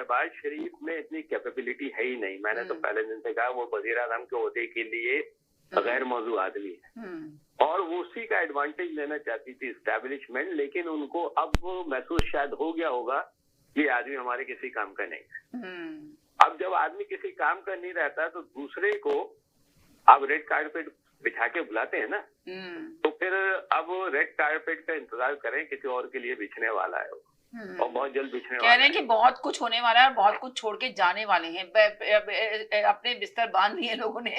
शहबाज शरीफ में इतनी कैपेबिलिटी है ही नहीं। मैंने तो पहले दिन से कहा वो वजीर आजम के ओहदे के लिए गैर मौजू आदमी है और वो उसी का एडवांटेज लेना चाहती थी एस्टैब्लिशमेंट, लेकिन उनको अब महसूस शायद हो गया होगा कि आदमी हमारे किसी काम का नहीं है। अब जब आदमी किसी काम का नहीं रहता तो दूसरे को आप रेड कार्पेट बिछा के बुलाते हैं ना, तो फिर अब रेड कार्पेट का इंतजार करें, किसी और के लिए बिछने वाला है वो और बहुत जल्द बिछने वाला है। कह रहे हैं कि बहुत कुछ होने वाला है और बहुत कुछ छोड़ के जाने वाले हैं, अपने बिस्तर बांध लिए लोगों ने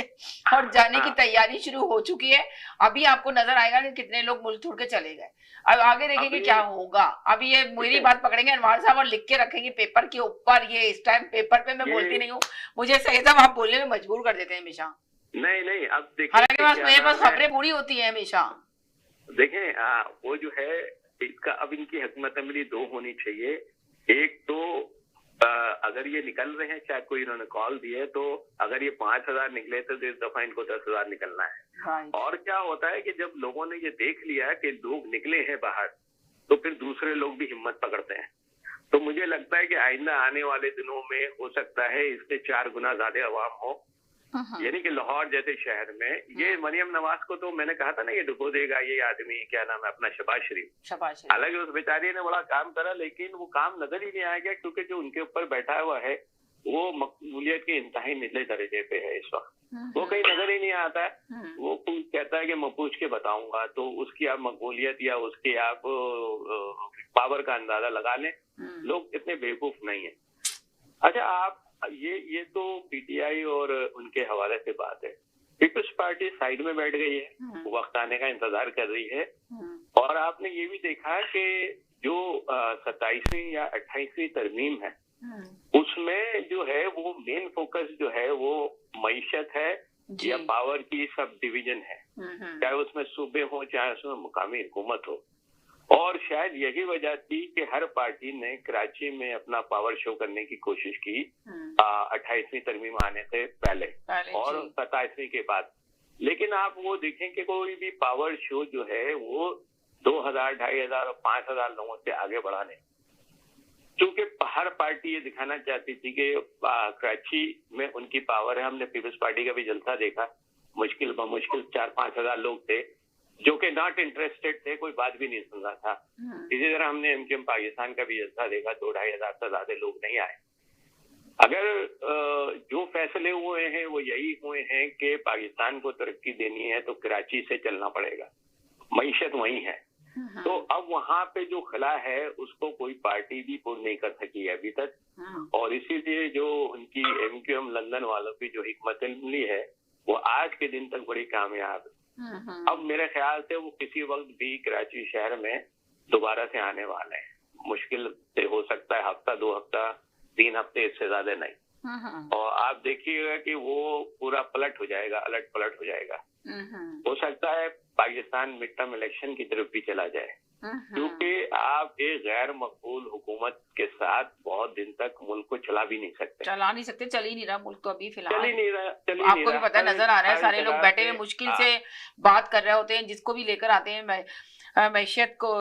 और जाने की तैयारी शुरू हो चुकी है। अभी आपको नजर आएगा कि कितने लोग मुल्क छोड़ के चले गए। अब आगे देखेंगे क्या होगा। अभी ये मेरी बात पकड़ेंगे अनवर साहब और लिख के रखेंगे पेपर के ऊपर। ये इस टाइम पेपर पे मैं बोलती नहीं हूँ, मुझे सही साहब आप बोलने में मजबूर कर देते हैं हमेशा। नहीं, अब देखिए, हालांकि मेरे पास खबरें पूरी होती है हमेशा। देखें वो जो है इसका, अब इनकी हुकूमत अमली दो होनी चाहिए। एक तो अगर ये निकल रहे हैं, शायद कोई इन्होंने कॉल दी है, तो अगर ये 5,000 निकले तो इस दफा इनको 10,000 निकलना है। और क्या होता है कि जब लोगों ने ये देख लिया कि लोग निकले हैं बाहर, तो फिर दूसरे लोग भी हिम्मत पकड़ते हैं। तो मुझे लगता है कि आइंदा आने वाले दिनों में हो सकता है इससे 4 गुना ज्यादा अवाम हो। यानी कि लाहौर जैसे शहर में ये मरियम नवाज को तो मैंने कहा था ना, ये डुबो देगा ये आदमी, क्या नाम है अपना, शहबाज शरीफ। हालांकि उस बेचारी ने बड़ा काम करा, लेकिन वो काम नजर ही नहीं आएगा क्योंकि जो उनके ऊपर बैठा हुआ है वो मकबूलियत के इंतहाई निचले दर्जे पे है इस वक्त। वो कहीं नजर ही नहीं आता है। वो कहता है कि मैं पूछ के बताऊंगा, तो उसकी आप मकबूलियत या उसकी आप पावर का अंदाजा लगा लें। लोग इतने बेवकूफ नहीं है। अच्छा, आप ये तो पीटीआई और उनके हवाले से बात है। पीपल्स पार्टी साइड में बैठ गई है, वक्त आने का इंतजार कर रही है। और आपने ये भी देखा कि जो 27वीं या 28वीं तरमीम है उसमें जो है वो मेन फोकस जो है वो मईशत है या पावर की सब डिवीजन है, चाहे उसमें सूबे हो चाहे उसमें मुकामी हुकूमत हो। और शायद यही वजह थी कि हर पार्टी ने कराची में अपना पावर शो करने की कोशिश की 28वीं तरमीम आने से पहले और 27वीं के बाद। लेकिन आप वो देखें कि कोई भी पावर शो जो है वो 2,000, 2,500 और 5,000 लोगों से आगे बढ़ा नहीं, क्योंकि हर पार्टी ये दिखाना चाहती थी कि कराची में उनकी पावर है। हमने पीपल्स पार्टी का भी जलसा देखा, मुश्किल 4-5 हजार लोग थे जो कि नॉट इंटरेस्टेड थे, कोई बात भी नहीं सुन रहा था। इसी तरह हमने एमकेएम पाकिस्तान का भी जलसा देखा, 2-2,500 से ज्यादा लोग नहीं आए। अगर जो फैसले हुए हैं वो यही हुए हैं कि पाकिस्तान को तरक्की देनी है तो कराची से चलना पड़ेगा, मईशत वही है। तो अब वहाँ पे जो खला है उसको कोई पार्टी भी पूर्ण नहीं कर सकी है अभी तक। और इसीलिए जो उनकी एमक्यूएम लंदन वालों की जो हिकमत अमली है वो आज के दिन तक बड़ी कामयाब है। अब मेरे ख्याल से वो किसी वक्त भी कराची शहर में दोबारा से आने वाले हैं। मुश्किल से हो सकता है हफ्ता, 2 हफ्ता, 3 हफ्ते, इससे ज्यादा नहीं। और आप देखिएगा कि वो पूरा पलट हो जाएगा, अलट पलट हो जाएगा। हो सकता है पाकिस्तान मिड टर्म इलेक्शन की तरफ भी चला जाए, क्योंकि आप एक गैर मकबूल हुकूमत के साथ बहुत दिन तक मुल्क को चला भी नहीं सकते। चल ही नहीं रहा मुल्क तो अभी फिलहाल। चल ही नहीं रहा। आपको भी पता नजर आ रहा है, सारे लोग बैठे हुए मुश्किल से बात कर रहे होते हैं, जिसको भी लेकर आते हैं मैशियत को